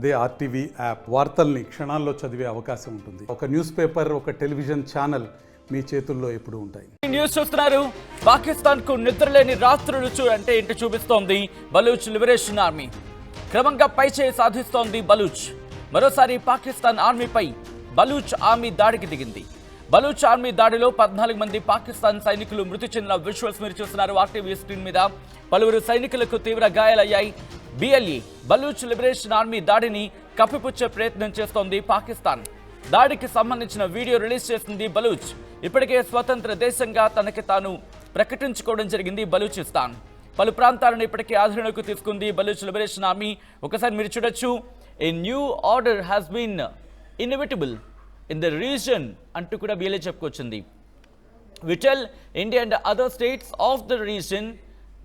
అదే RTV app వార్తల్ని క్షణాల్లో చదివే అవకాశం ఉంటుంది. ఒక న్యూస్ పేపర్, ఒక టెలివిజన్ ఛానల్ మీ చేతుల్లో ఎప్పుడూ ఉంటాయి. న్యూస్ చూస్తున్నారు. పాకిస్తాన్ కు నిద్రలేని రాత్రులు అంటే ఏంటి చూపిస్తోంది బలూచ్ లిబరేషన్ ఆర్మీ. క్రమంగా పైచేయి సాధిస్తోంది బలూచ్. మరోసారి పాకిస్తాన్ ఆర్మీపై బలూచ్ ఆర్మీ దాడికి దిగింది. బలూచ్ ఆర్మీ దాడిలో 14 మంది పాకిస్తాన్ సైనికులు మృతి చెందిన విజువల్స్ మీరు చూస్తున్నారు ఆర్టీవీ స్క్రీన్ మీద. పలువురు సైనికులకు తీవ్ర గాయాలయ్యాయి. BLE బలూచ్ లిబరేషన్ ఆర్మీ దాడిని కప్పిపుచ్చే ప్రయత్నం చేస్తోంది పాకిస్తాన్. దాడికి సంబంధించిన వీడియో రిలీజ్ చేసింది బలూచ్. ఇప్పటికే స్వతంత్ర దేశంగా తనకి తాను ప్రకటించుకోవడం జరిగింది బలూచిస్తాన్. పలు ప్రాంతాలను ఇప్పటికే ఆధీనంలోకి తీసుకుంది బలూచ్ లిబరేషన్ ఆర్మీ. ఒకసారి మీరు చూడొచ్చు, a new order has been inevitable in the region అంటూ కూడా BLE చెప్పుకొచ్చింది. We tell India and other states of the region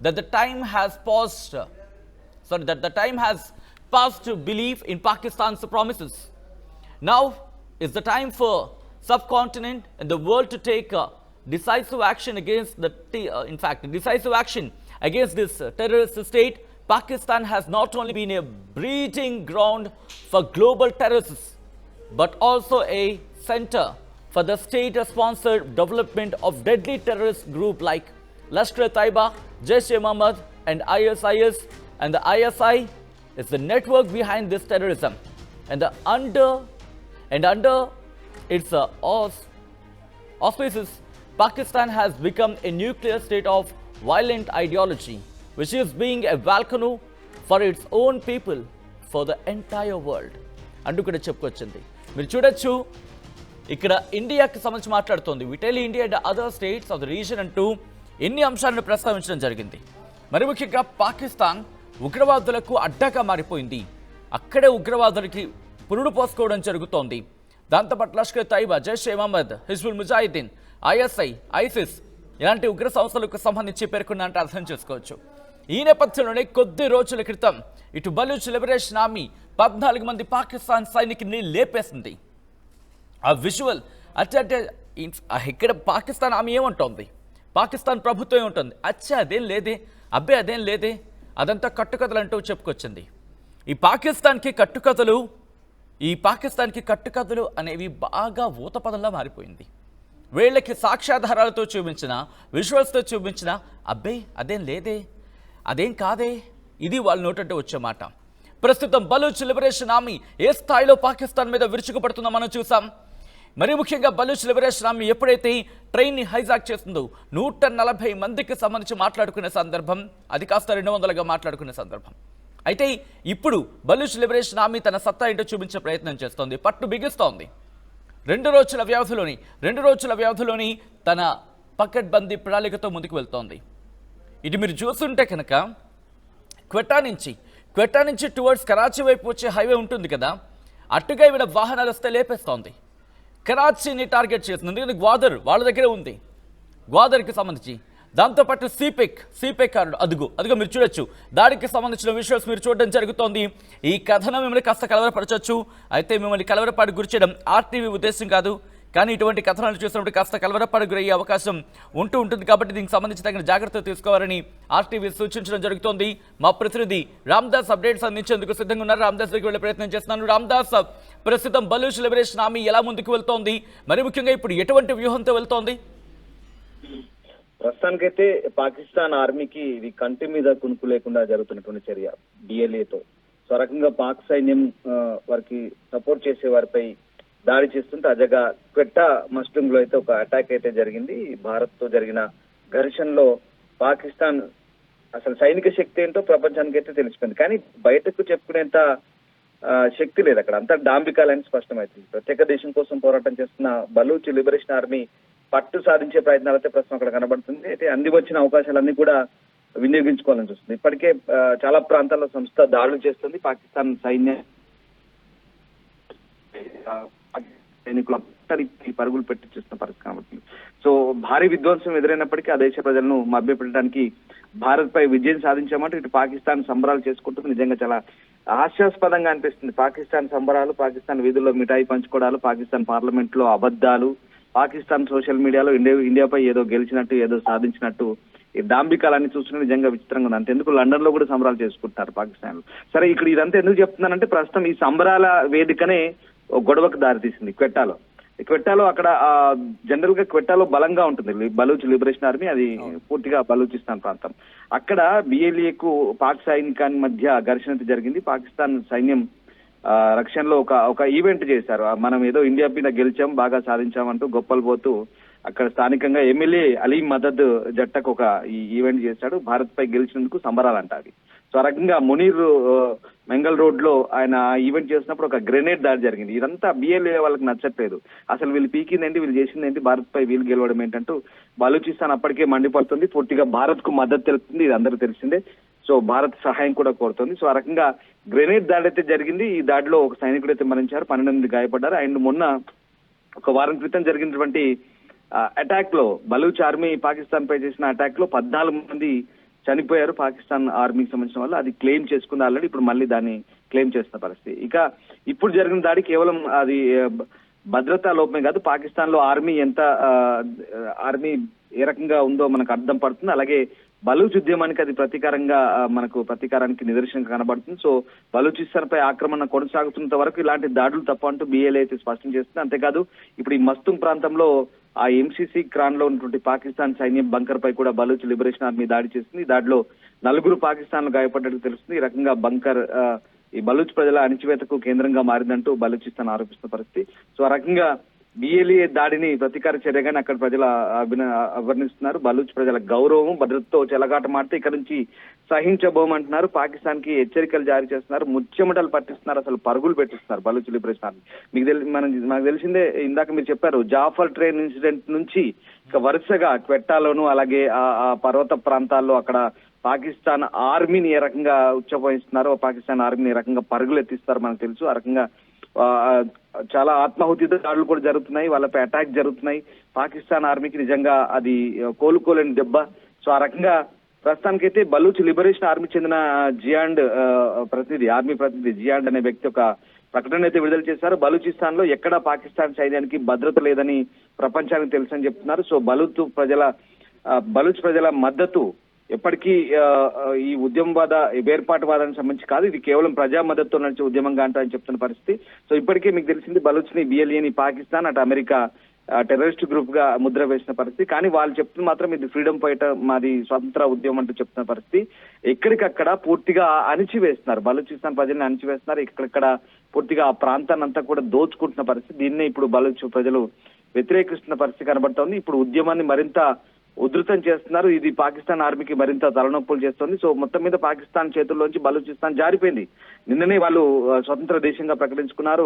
that the time has passed to believe in Pakistan's promises. Now is the time for subcontinent and the world to take decisive action against this terrorist state. Pakistan has not only been a breeding ground for global terrorists, but also a center for the state-sponsored development of deadly terrorist group like Lashkar-e-Taiba, Jaish-e-Mohammed and ISIS. And the ISI is the network behind this terrorism. And under its auspices, Pakistan has become a nuclear state of violent ideology, which is being a volcano for its own people, for the entire world. అంటూ కూడా చెప్పుకొచ్చింది. మీరు చూడొచ్చు, ఇక్కడ ఇండియాకి సంబంధించి మాట్లాడుతోంది. We tell India and other states of the region అంటూ ఎన్ని అంశాలను ప్రస్తావించడం జరిగింది. మరి ముఖ్యంగా పాకిస్తాన్ ఉగ్రవాదులకు అడ్డగా మారిపోయింది. అక్కడే ఉగ్రవాదులకి పురుడు పోసుకోవడం జరుగుతోంది. దాంతోపాటు లష్కర్-e-తైబా, జైష్-e-మహమ్మద్, హిజ్బుల్ ముజాహిద్దీన్, ISI, ISIS ఇలాంటి ఉగ్ర సంస్థలకు సంబంధించి పేర్కొన్నంటే అర్థం చేసుకోవచ్చు. ఈ నేపథ్యంలోనే కొద్ది రోజుల క్రితం ఇటు బలూచ్ లిబరేషన్ ఆర్మీ 14 మంది పాకిస్తాన్ సైనికుల్ని లేపేసింది. ఆ విజువల్ అంటే ఇక్కడ పాకిస్తాన్ ఆర్మీ ఏమంటోంది, పాకిస్తాన్ ప్రభుత్వం ఏముంటుంది, అదేం లేదే, అదేం లేదే, అదంతా కట్టుకథలు అంటూ చెప్పుకొచ్చింది. ఈ పాకిస్తాన్కి కట్టుకథలు అనేవి బాగా ఊతపదంలా మారిపోయింది. వీళ్ళకి సాక్ష్యాధారాలతో చూపించిన, విజువల్స్తో చూపించిన అదేం లేదే, అదేం కాదే, ఇది వాళ్ళ నోటంటే వచ్చే మాట. ప్రస్తుతం బలూచ్ లిబరేషన్ ఆర్మీ ఏ స్థాయిలో పాకిస్తాన్ మీద విరుచుకుపడుతుందో మనం చూసాం. మరి ముఖ్యంగా బలూచ్ లిబరేషన్ ఆర్మీ ఎప్పుడైతే ట్రైన్ని హైజాక్ చేస్తుందో 140 మందికి సంబంధించి మాట్లాడుకునే సందర్భం, అది కాస్త 200గా మాట్లాడుకునే సందర్భం. అయితే ఇప్పుడు బలూచ్ లిబరేషన్ ఆర్మీ తన సత్తా ఏంటో చూపించే ప్రయత్నం చేస్తోంది, పట్టు బిగిస్తోంది. 2 రోజుల వ్యవధిలోని తన పకడ్బందీ ప్రణాళికతో ముందుకు వెళ్తోంది. ఇటు మీరు చూస్తుంటే కనుక క్వెట్టా నుంచి టువర్డ్స్ కరాచీ వైపు వచ్చే హైవే ఉంటుంది కదా, అట్టుగా ఈవిడ వాహనాలు వస్తే లేపేస్తోంది. కరాచీని టార్గెట్ చేస్తుంది, ఎందుకంటే గ్వాదర్ వాళ్ళ దగ్గరే ఉంది, గ్వాదర్కి సంబంధించి. దాంతోపాటు సిపెక్ అదిగో మీరు చూడొచ్చు, దాడికి సంబంధించిన విషయాలు మీరు చూడడం జరుగుతోంది. ఈ కథనం మిమ్మల్ని కాస్త కలవరపరచవచ్చు. అయితే మిమ్మల్ని కలవరపాటు గురి చేయడం RTV ఉద్దేశం కాదు, కానీ ఇటువంటి కథనాలు చూసినప్పుడు కాస్త కలవరపాటు గురయ్యే అవకాశం ఉంటుంది. కాబట్టి దీనికి సంబంధించి తగిన జాగ్రత్తలు తీసుకోవాలని RTV సూచించడం జరుగుతోంది. మా ప్రతినిధి రామ్దాస్ అప్డేట్స్ అందించేందుకు సిద్ధంగా ఉన్నారు. రామ్దాస్ దగ్గరికి వెళ్ళే ప్రయత్నం చేస్తున్నాను. రామ్దాస్, ప్రస్తుతం బలూచ్ లిబరేషన్ ఆర్మీ ఎలా ముందుకు వెళ్తోంది, మరి ముఖ్యంగా ఇప్పుడు ఎటువంటి వ్యూహంతో వెళ్తోంది? ప్రస్తుతానికైతే పాకిస్తాన్ ఆర్మీకి ఇది కంటి మీద కునుకు లేకుండా జరుగుతున్నటువంటి చర్య BLAతో. సో రకంగా పాక్ సైన్యం వారికి సపోర్ట్ చేసే వారిపై దాడి చేస్తుంటే తాజాగా క్వెట్టా మస్టుంగ్ లో అయితే ఒక అటాక్ అయితే జరిగింది. భారత్ తో జరిగిన ఘర్షణలో పాకిస్తాన్ అసలు సైనిక శక్తి ఏంటో ప్రపంచానికి అయితే తెలిసిపోయింది, కానీ బయటకు చెప్పుకునేంత శక్తి లేదు అక్కడ, అంతా డాంబికాలని స్పష్టమవుతుంది. ప్రత్యేక దేశం కోసం పోరాటం చేస్తున్న బలూచ్ లిబరేషన్ ఆర్మీ పట్టు సాధించే ప్రయత్నాలు అయితే ప్రస్తుతం అక్కడ కనబడుతుంది. అయితే అంది వచ్చిన అవకాశాలన్నీ కూడా వినియోగించుకోవాలని చూస్తుంది. ఇప్పటికే చాలా ప్రాంతాల్లో సంస్థ దాడులు చేస్తుంది. పాకిస్తాన్ సైనికులు పరుగులు పెట్టించేస్తున్న పరిస్థితి కాబట్టి, సో భారీ విధ్వంసం ఎదురైనప్పటికీ ఆ దేశ ప్రజలను మభ్యపెట్టడానికి భారత్ పై విజయం సాధించామంటే ఇటు పాకిస్తాన్ సంబరాలు చేసుకుంటుంది. నిజంగా చాలా హాస్యాస్పదంగా అనిపిస్తుంది. పాకిస్తాన్ సంబరాలు, పాకిస్తాన్ వీధుల్లో మిఠాయి పంచుకోవడాలు, పాకిస్తాన్ పార్లమెంట్ లో అబద్ధాలు, పాకిస్తాన్ సోషల్ మీడియాలో ఇండియాపై ఏదో గెలిచినట్టు, ఏదో సాధించినట్టు ఈ డాంబికాలన్నీ చూస్తుంటే నిజంగా విచిత్రంగా ఉంది. అంతెందుకు లండన్ లో కూడా సంబరాలు చేసుకుంటున్నారు పాకిస్తాన్ లో. సరే, ఇక్కడ ఇదంతా ఎందుకు చెప్తున్నానంటే ప్రస్తుతం ఈ సంబరాల వేదికనే గొడవకు దారితీసింది క్వెట్టాలో. అక్కడ జనరల్ గా క్వెట్టాలో బలంగా ఉంటుంది బలూచ్ లిబరేషన్ ఆర్మీ, అది పూర్తిగా బలూచిస్తాన్ ప్రాంతం. అక్కడ బిఎల్ఏకు పాక్ సైనికాన్ని మధ్య ఘర్షణ జరిగింది. పాకిస్తాన్ సైన్యం రక్షణలో ఒక ఈవెంట్ చేశారు. మనం ఏదో ఇండియా మీద గెలిచాం, బాగా సాధించామంటూ గొప్పలు పోతూ అక్కడ స్థానికంగా ఎమ్మెల్యే అలీ మదద్ జట్టకు ఒక ఈ ఈవెంట్ చేశాడు. భారత్ పై గెలిచినందుకు సంబరాలంట అవి. సో ఆ రకంగా మునీర్ మెంగల్ రోడ్ లో ఆయన ఈవెంట్ చేసినప్పుడు ఒక గ్రెనేడ్ దాడి జరిగింది. ఇదంతా బిఎల్ఏ వాళ్ళకి నచ్చట్లేదు. అసలు వీళ్ళు పీకిందేంటి, వీళ్ళు చేసిందేంటి, భారత్ పై వీళ్ళు గెలవడం ఏంటంటూ బలూచిస్తాన్ అప్పటికే మండిపడుతుంది. పూర్తిగా భారత్ కు మద్దతు తెలుపుతుంది. ఇది అందరూ తెలిసిందే. సో భారత్ సహాయం కూడా కోరుతుంది. సో ఆ రకంగా గ్రెనేడ్ దాడి అయితే జరిగింది. ఈ దాడిలో ఒక సైనికుడు అయితే మరణించారు, 12 మంది గాయపడ్డారు. అండ్ మొన్న ఒక వారం క్రితం జరిగినటువంటి అటాక్ లో బలూచ్ ఆర్మీ పాకిస్తాన్ పై చేసిన అటాక్ లో 14 మంది చనిపోయారు పాకిస్తాన్ ఆర్మీకి సంబంధించిన వాళ్ళు. అది క్లెయిమ్ చేసుకుంది ఆల్రెడీ, ఇప్పుడు మళ్ళీ దాన్ని క్లెయిమ్ చేస్తున్న పరిస్థితి. ఇక ఇప్పుడు జరిగిన దాడి కేవలం అది భద్రతా లోపమే కాదు, పాకిస్తాన్ లో ఆర్మీ ఏ రకంగా ఉందో మనకు అర్థం పడుతుంది. అలాగే బలూచ్ ఉద్యమానికి అది ప్రతీకారానికి నిదర్శనంగా కనబడుతుంది. సో బలూచిస్తాన్ పై ఆక్రమణ కొనసాగుతున్నంత వరకు ఇలాంటి దాడులు తప్ప అంటూ బిఎల్ఏ అయితే స్పష్టం చేస్తుంది. అంతేకాదు ఇప్పుడు ఈ మస్తుంగ్ ప్రాంతంలో ఆ ఎంసీసీ క్రాన్ లో ఉన్నటువంటి పాకిస్తాన్ సైన్యం బంకర్ పై కూడా బలూచ్ లిబరేషన్ ఆర్మీ దాడి చేసింది. దాడిలో 4 పాకిస్తాన్ లో గాయపడ్డట్టు తెలుస్తుంది. ఈ రకంగా బంకర్ ఈ బలూచ్ ప్రజల అణిచివేతకు కేంద్రంగా మారిందంటూ బలూచిస్తాన్ ఆరోపిస్తున్న పరిస్థితి. సో ఆ రకంగా బిఎల్ఏ దాడిని ప్రతీకార చర్యగానే అక్కడ ప్రజలు అభివర్ణిస్తున్నారు. బలూచ్ ప్రజల గౌరవం భద్రతతో చెలగాటమాడితే ఇక్కడ నుంచి సహించబోమంటున్నారు. పాకిస్తాన్ కి హెచ్చరికలు జారీ చేస్తున్నారు, ముచ్చెమటలు పట్టిస్తున్నారు, అసలు పరుగులు పెట్టిస్తున్నారు బలూచ్ లిబరేషన్ ఆర్మీ. మనకు తెలిసిందే, ఇందాక మీరు చెప్పారు జాఫర్ ట్రైన్ ఇన్సిడెంట్ నుంచి ఇక వరుసగా క్వెట్టాలోను అలాగే ఆ పర్వత ప్రాంతాల్లో అక్కడ పాకిస్తాన్ ఆర్మీని ఏ రకంగా ఉచ్చపోయిస్తున్నారో, పాకిస్తాన్ ఆర్మీని ఏ రకంగా పరుగులు ఎత్తిస్తారో మనకు తెలుసు. ఆ రకంగా చాలా ఆత్మాహుతి దాడులు కూడా జరుగుతున్నాయి, వాళ్ళపై అటాక్ జరుగుతున్నాయి. పాకిస్తాన్ ఆర్మీకి నిజంగా అది కోలుకోలేని దెబ్బ. సో ఆ రకంగా ప్రస్తుతానికైతే బలూచ్ లిబరేషన్ ఆర్మీ చెందిన జియాండ్ ఆర్మీ ప్రతినిధి జియాండ్ అనే వ్యక్తి ఒక ప్రకటన అయితే విడుదల చేశారు. బలూచిస్తాన్ లో ఎక్కడా పాకిస్తాన్ సైన్యానికి భద్రత లేదని ప్రపంచానికి తెలుసని చెప్తున్నారు. సో బలూచ్ ప్రజల మద్దతు ఎప్పటికీ ఈ ఉద్యమవాద వేర్పాటువాదానికి సంబంధించి కాదు, ఇది కేవలం ప్రజా మద్దతుతో నడిచే ఉద్యమంగా అంటారని చెప్తున్న పరిస్థితి. సో ఇప్పటికే మీకు తెలిసింది బలూచ్ ని బిఎల్ఏని పాకిస్తాన్ అటు అమెరికా టెర్రరిస్ట్ గ్రూప్ గా ముద్ర వేసిన పరిస్థితి. కానీ వాళ్ళు చెప్తున్న మాత్రం ఇది ఫ్రీడమ్ ఫైటర్, మాది స్వతంత్ర ఉద్యమం అంటూ చెప్తున్న పరిస్థితి. ఎక్కడికక్కడ పూర్తిగా అణిచివేస్తున్నారు, బలూచిస్తాన్ ప్రజల్ని అణిచివేస్తున్నారు. ఇక్కడక్కడ పూర్తిగా ఆ ప్రాంతాన్ని అంతా కూడా దోచుకుంటున్న పరిస్థితి. దీన్నే ఇప్పుడు బలూచ్ ప్రజలు వ్యతిరేకిస్తున్న పరిస్థితి కనబడుతోంది. ఇప్పుడు ఉద్యమాన్ని మరింత ఉధృతం చేస్తున్నారు. ఇది పాకిస్తాన్ ఆర్మీకి మరింత తలనొప్పులు చేస్తోంది. సో మొత్తం మీద పాకిస్తాన్ చేతుల్లోంచి బలూచిస్తాన్ జారిపోయింది. నిన్ననే వాళ్ళు స్వతంత్ర దేశంగా ప్రకటించుకున్నారు.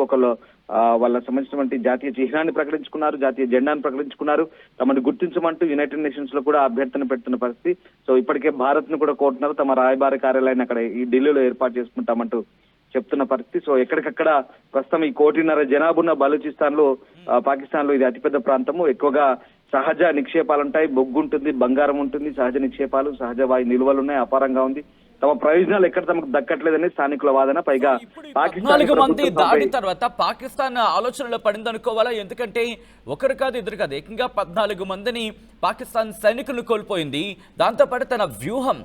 వాళ్ళ సంబంధించినటువంటి జాతీయ చిహ్నాన్ని ప్రకటించుకున్నారు, జాతీయ జెండాను ప్రకటించుకున్నారు. తమను గుర్తించమంటూ యునైటెడ్ నేషన్స్ లో కూడా అభ్యర్థన పెడుతున్న పరిస్థితి. సో ఇప్పటికే భారత్ ను కూడా కోరుతున్నారు, తమ రాయబార కార్యాలయాన్ని అక్కడ ఈ ఢిల్లీలో ఏర్పాటు చేసుకుంటామంటూ చెప్తున్న పరిస్థితి. సో ఎక్కడికక్కడ ప్రస్తుతం ఈ 1.5 కోటి జనాభా బలూచిస్తాన్ లో పాకిస్తాన్ లో ఇది అతిపెద్ద ప్రాంతము. ఎక్కువగా సహజ నిక్షేపాలు ఉంటాయి, బొగ్గు ఉంటుంది, బంగారం ఉంటుంది, సహజ నిక్షేపాలు, సహజ వాయు నిల్వలు ఉన్నాయి, అపారంగా ఉంది. తమ ప్రయోజనాలు ఎక్కడ తమకు దక్కట్లేదని స్థానికుల వాదన. పైగా 14 మంది దాడి తర్వాత పాకిస్తాన్ ఆలోచనలో పడింది అనుకోవాలా? ఎందుకంటే ఒకరు కాదు ఇద్దరు కాదు, ఏకంగా 14 మందిని పాకిస్తాన్ సైనికులను కోల్పోయింది. దాంతోపాటు తన వ్యూహం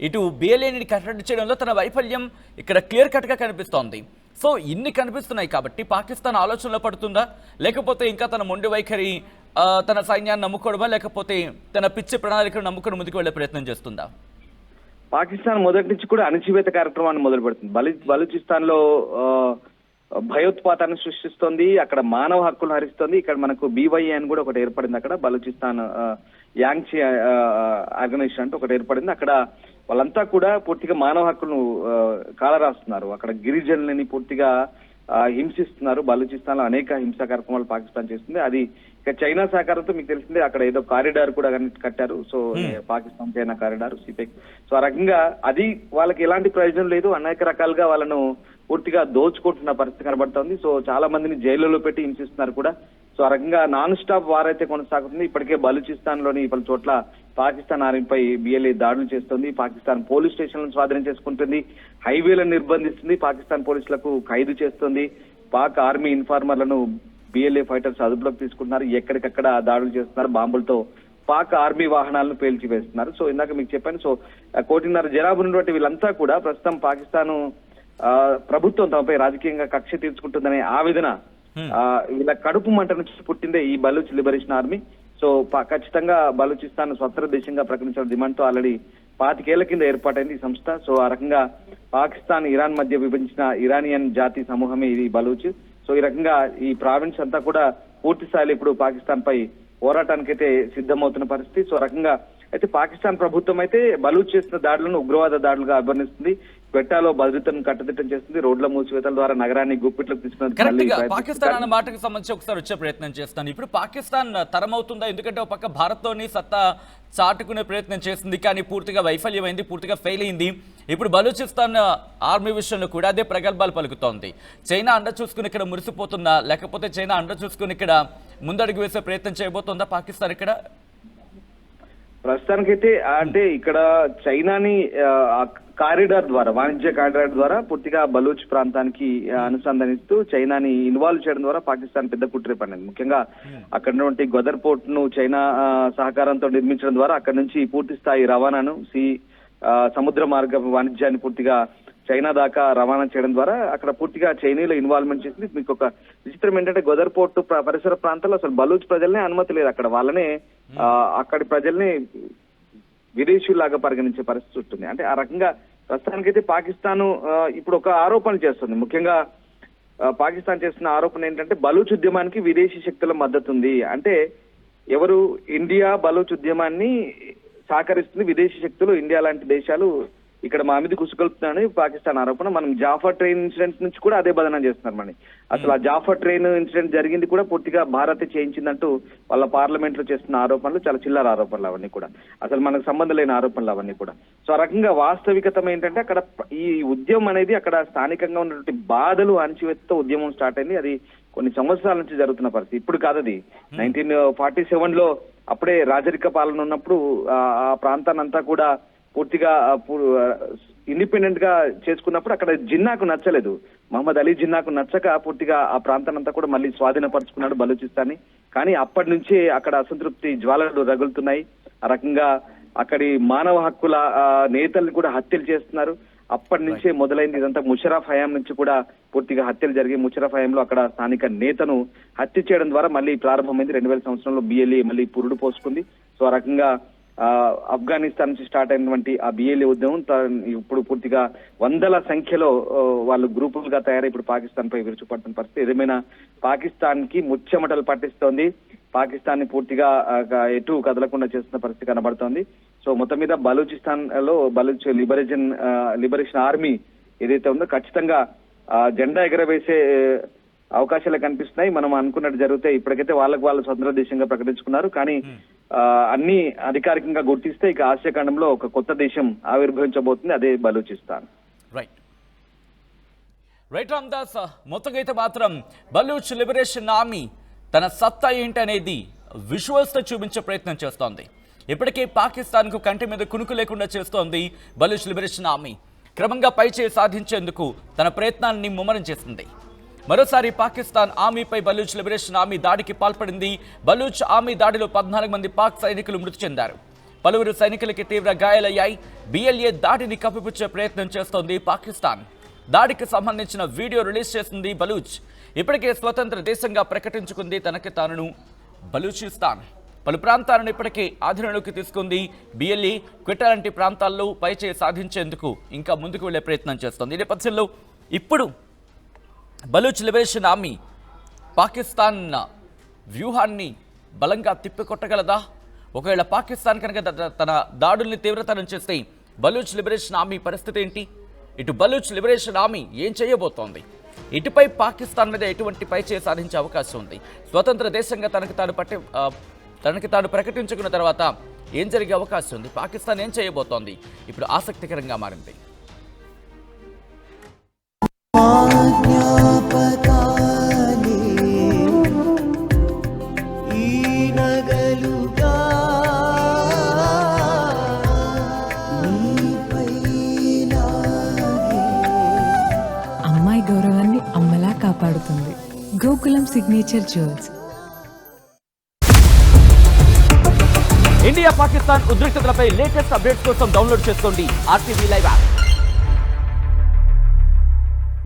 ఇటు బిఎల్ఏని కట్టడి చేయడంలో తన వైఫల్యం ఇక్కడ క్లియర్ కట్ గా కనిపిస్తోంది. సో ఇన్ని కనిపిస్తున్నాయి కాబట్టి పాకిస్తాన్ ఆలోచనలో పడుతుందా, లేకపోతే ఇంకా తన మొండి వైఖరి తన సైన్యాన్ని నమ్ముకోవడమా, లేకపోతే తన పిచ్చి ప్రణాళికను నమ్ముకొని ముందుకు వెళ్లే ప్రయత్నం చేస్తుందా? పాకిస్తాన్ మొదటి నుంచి కూడా అణచివేత కార్యక్రమాన్ని మొదలు పెడుతుంది. బలూచిస్తాన్ లో భయోత్పాతాన్ని సృష్టిస్తోంది, అక్కడ మానవ హక్కులు హరిస్తోంది. ఇక్కడ మనకు BYA అని కూడా ఒకటి ఏర్పడింది, అక్కడ బలూచిస్తాన్ యాంగ్చి ఆర్గనైజేషన్ అంటే ఒకటి ఏర్పడింది. అక్కడ వాళ్ళంతా కూడా పూర్తిగా మానవ హక్కులను కాలరాస్తున్నారు. అక్కడ గిరిజనులని పూర్తిగా హింసిస్తున్నారు. బలూచిస్తాన్ లో అనేక హింసా కార్యక్రమాలు పాకిస్తాన్ చేస్తుంది. అది ఇక చైనా సహకారంతో మీకు తెలిసిందే, అక్కడ ఏదో కారిడార్ కూడా కట్టారు. So Pakistan China corridor సిపెక్. So ఆ రకంగా అది వాళ్ళకి ఎలాంటి ప్రయోజనం లేదు, అనేక రకాలుగా వాళ్ళను పూర్తిగా దోచుకుంటున్న పరిస్థితి కనబడుతోంది. సో చాలా మందిని జైలులో పెట్టి హింసిస్తున్నారు కూడా. సో ఆ రకంగా నాన్ స్టాప్ వార్ అయితే కొనసాగుతుంది. ఇప్పటికే బలూచిస్తాన్ లోని పలు చోట్ల పాకిస్తాన్ ఆర్మీపై బిఎల్ఏ దాడులు చేస్తుంది. పాకిస్తాన్ పోలీస్ స్టేషన్లను స్వాధీనం చేసుకుంటుంది, హైవేలను నిర్బంధిస్తుంది, పాకిస్తాన్ పోలీసులకు ఖైదు చేస్తుంది. పాక్ ఆర్మీ ఇన్ఫార్మర్లను బిఎల్ఏ ఫైటర్స్ అదుపులోకి తీసుకుంటున్నారు, ఎక్కడికక్కడ దాడులు చేస్తున్నారు, బాంబులతో పాక్ ఆర్మీ వాహనాలను పేల్చివేస్తున్నారు. సో ఇందాక మీకు చెప్పాను. సో 1.5 కోటి జనాభా ఉన్నటువంటి వీళ్ళంతా కూడా ప్రస్తుతం పాకిస్తాన్ ప్రభుత్వం తమపై రాజకీయంగా కక్ష తీర్చుకుంటుందనే ఆవేదన వీళ్ళ కడుపు మంట నుంచి పుట్టిందే ఈ బలూచ్ లిబరేషన్ ఆర్మీ. సో ఖచ్చితంగా బలూచిస్తాన్ స్వతంత్ర దేశంగా ప్రకటించిన డిమాండ్ తో ఆల్రెడీ 25 ఏళ్ల కింద ఏర్పాటైంది ఈ సంస్థ. సో ఆ రకంగా పాకిస్తాన్ ఇరాన్ మధ్య విభజించిన ఇరానియన్ జాతి సమూహమే ఇది బలూచ్. సో ఈ రకంగా ఈ ప్రావిన్స్ అంతా కూడా పూర్తి స్థాయిలో ఇప్పుడు పాకిస్తాన్ పై పోరాటానికైతే సిద్ధమవుతున్న పరిస్థితి. సో రకంగా అయితే పాకిస్తాన్ ప్రభుత్వం అయితే బలూచ్ చేసిన దాడులను ఉగ్రవాద దాడులుగా అభివర్ణిస్తుంది. క్వెట్టాలో భద్రతను కట్టుదిట్టం చేస్తుంది. రోడ్ల మూసివేతల ద్వారా నగరాన్ని గుప్పిట్లకు తీసుకున్న పాకిస్తాన్ అన్న మాటకు సంబంధించి ఒకసారి వచ్చే ప్రయత్నం చేస్తాను. ఇప్పుడు పాకిస్తాన్ తరమవుతుందా? ఎందుకంటే ఒక పక్క భారత్తోని సత్తా చాటుకునే ప్రయత్నం చేసింది, కానీ పూర్తిగా వైఫల్యమైంది, పూర్తిగా ఫెయిల్ అయింది. ఇప్పుడు బలూచిస్తాన్ ఆర్మీ విషయంలో కూడా అదే ప్రగల్భాలు పలుకుతోంది. చైనా అండ చూసుకుని ఇక్కడ మురిసిపోతుందా, లేకపోతే చైనా అండ చూసుకుని ఇక్కడ ముందడుగు వేసే ప్రయత్నం చేయబోతోందా పాకిస్తాన్? ఇక్కడ ప్రస్తుతానికైతే అంటే ఇక్కడ చైనాని కారిడార్ ద్వారా, వాణిజ్య కారిడార్ ద్వారా పూర్తిగా బలూచ్ ప్రాంతానికి అనుసంధానిస్తూ చైనాని ఇన్వాల్వ్ చేయడం ద్వారా పాకిస్తాన్ పెద్ద కుట్రే పడింది. ముఖ్యంగా అక్కడ ఉన్నటువంటి గదర్ పోర్ట్ ను చైనా సహకారంతో నిర్మించడం ద్వారా అక్కడ నుంచి పూర్తి స్థాయి రవాణాను సముద్ర మార్గ వాణిజ్యాన్ని పూర్తిగా చైనా దాకా రవాణా చేయడం ద్వారా అక్కడ పూర్తిగా చైనీలో ఇన్వాల్వ్మెంట్ చేసింది. మీకు ఒక విచిత్రం ఏంటంటే గదర్ పోర్టు పరిసర ప్రాంతాల్లో అసలు బలూచ్ ప్రజలనే అనుమతి లేదు. అక్కడ వాళ్ళనే అక్కడి ప్రజల్ని విదేశీయులాగా పరిగణించే పరిస్థితి ఉంటుంది. అంటే ఆ రకంగా ప్రస్తుతానికైతే పాకిస్తాన్ ఇప్పుడు ఒక ఆరోపణ చేస్తుంది. ముఖ్యంగా పాకిస్తాన్ చేస్తున్న ఆరోపణ ఏంటంటే బలూచ్ ఉద్యమానికి విదేశీ శక్తుల మద్దతు ఉంది. అంటే ఎవరు? ఇండియా బలూచ్ ఉద్యమాన్ని సహకరిస్తుంది. విదేశీ శక్తులు, ఇండియా లాంటి దేశాలు ఇక్కడ మా మీద కుసుకొల్పుతున్నారని పాకిస్తాన్ ఆరోపణ. మనం జాఫర్ ట్రైన్ ఇన్సిడెంట్ నుంచి కూడా అదే బదనం చేస్తున్నారు. మరి అసలు ఆ జాఫర్ ట్రైన్ ఇన్సిడెంట్ జరిగింది కూడా పూర్తిగా భారత్ చేయించిందంటూ వాళ్ళ పార్లమెంట్ లో చేస్తున్న ఆరోపణలు చాలా చిల్లర ఆరోపణలు అవన్నీ కూడా, అసలు మనకు సంబంధం లేని ఆరోపణలు అవన్నీ కూడా. సో ఆ రకంగా వాస్తవికత ఏంటంటే అక్కడ ఈ ఉద్యమం అనేది అక్కడ స్థానికంగా ఉన్నటువంటి బాధలు అణచివేత్తతో ఉద్యమం స్టార్ట్ అయింది. అది కొన్ని సంవత్సరాల నుంచి జరుగుతున్న పరిస్థితి, ఇప్పుడు కాదు. అది 1947లో అప్పుడే రాజరిక పాలన ఉన్నప్పుడు ఆ ప్రాంతాన్ని అంతా కూడా పూర్తిగా ఇండిపెండెంట్ గా చేసుకున్నప్పుడు అక్కడ జిన్నాకు నచ్చలేదు. మహమ్మద్ అలీ జిన్నాకు నచ్చక పూర్తిగా ఆ ప్రాంతాన్ని అంతా కూడా మళ్ళీ స్వాధీనపరుచుకున్నాడు బలూచిస్తాన్ని. కానీ అప్పటి నుంచే అక్కడ అసంతృప్తి జ్వాలలు రగులుతున్నాయి. ఆ రకంగా అక్కడి మానవ హక్కుల నేతల్ని కూడా హత్యలు చేస్తున్నారు. అప్పటి నుంచే మొదలైంది ఇదంతా. ముషరఫ్ హయాం నుంచి కూడా పూర్తిగా హత్యలు జరిగి ముషరఫ్ హయాంలో అక్కడ స్థానిక నేతను హత్య చేయడం ద్వారా మళ్ళీ ప్రారంభమైంది. 2000 సంవత్సరంలో BLA మళ్ళీ పురుడు పోసుకుంది. సో ఆ రకంగా ఆఫ్ఘనిస్తాన్ నుంచి స్టార్ట్ అయినటువంటి ఆ BLA ఉద్యమం ఇప్పుడు పూర్తిగా వందల సంఖ్యలో వాళ్ళు గ్రూపులుగా తయారై ఇప్పుడు పాకిస్తాన్ పై విరుచుపడుతున్న పరిస్థితి. ఏదేమైనా పాకిస్తాన్ కి ముచ్చెమటలు పట్టిస్తోంది. పాకిస్తాన్ ని పూర్తిగా ఎటు కదలకుండా చేస్తున్న పరిస్థితి కనబడుతోంది. సో మొత్తం మీద బలూచిస్తాన్ లో బలూచ్ లిబరేషన్ ఆర్మీ ఏదైతే ఉందో ఖచ్చితంగా జెండా ఎగరవేసే అవకాశాలు కనిపిస్తున్నాయి. మనం అనుకున్నట్టు జరిగితే ఇప్పటికైతే వాళ్ళు స్వతంత్ర దేశంగా ప్రకటించుకున్నారు. కానీ అన్ని అధికారికంగా గుర్తిస్తే ఇక ఆసియా ఖండంలో ఒక కొత్త దేశం ఆవిర్భవించబోతుంది, అదే బలూచిస్తాన్. రైట్ రామ్దాస్, మొత్తంగా అయితే మాత్రం బలూచ్ లిబరేషన్ ఆర్మీ తన సత్తా ఏంటి అనేది విజువల్స్ తో చూపించే ప్రయత్నం చేస్తోంది. ఇప్పటికే పాకిస్తాన్ కు కంటి మీద కునుకు లేకుండా చేస్తోంది బలూచ్ లిబరేషన్ ఆర్మీ. క్రమంగా పైచేయి సాధించేందుకు తన ప్రయత్నాన్ని ముమ్మరం చేసింది. మరోసారి పాకిస్తాన్ ఆర్మీపై బలూచ్ లిబరేషన్ ఆర్మీ దాడికి పాల్పడింది. బలూచ్ ఆర్మీ దాడిలో 14 మంది పాక్ సైనికులు మృతి చెందారు. పలువురు సైనికులకి తీవ్ర గాయాలయ్యాయి. BLA దాడిని కప్పిపుచ్చే ప్రయత్నం చేస్తోంది పాకిస్తాన్. దాడికి సంబంధించిన వీడియో రిలీజ్ చేసింది బలూచ్. ఇప్పటికే స్వతంత్ర దేశంగా ప్రకటించుకుంది తనకి తాను బలూచిస్తాన్. పలు ప్రాంతాలను ఇప్పటికే ఆధీనంలోకి తీసుకుంది. BLA క్వెట్టా లాంటి ప్రాంతాల్లో పైచేయి సాధించేందుకు ఇంకా ముందుకు వెళ్లే ప్రయత్నం చేస్తోంది. ఈ నేపథ్యంలో ఇప్పుడు బలూచ్ లిబరేషన్ ఆర్మీ పాకిస్తాన్ వ్యూహాన్ని బలంగా తిప్పికొట్టగలదా? ఒకవేళ పాకిస్తాన్ కనుక తన దాడుల్ని తీవ్రతరం చేస్తే బలూచ్ లిబరేషన్ ఆర్మీ పరిస్థితి ఏంటి? ఇటు బలూచ్ లిబరేషన్ ఆర్మీ ఏం చేయబోతోంది? ఇటుపై పాకిస్తాన్ మీద ఎటువంటి పైచేయి సాధించే అవకాశం ఉంది? స్వతంత్ర దేశంగా తనకి తాను ప్రకటించుకున్న తర్వాత ఏం జరిగే అవకాశం ఉంది? పాకిస్తాన్ ఏం చేయబోతోంది? ఇప్పుడు ఆసక్తికరంగా మారింది. అమ్మాయి గౌరవాన్ని అమ్మలా కాపాడుతుంది Gokulam signature jewels. India Pakistan ఉద్రిక్తతలపై లేటెస్ట్ అప్డేట్స్ కోసం డౌన్లోడ్ చేసుకోండి RTV లైవ్ యాప్.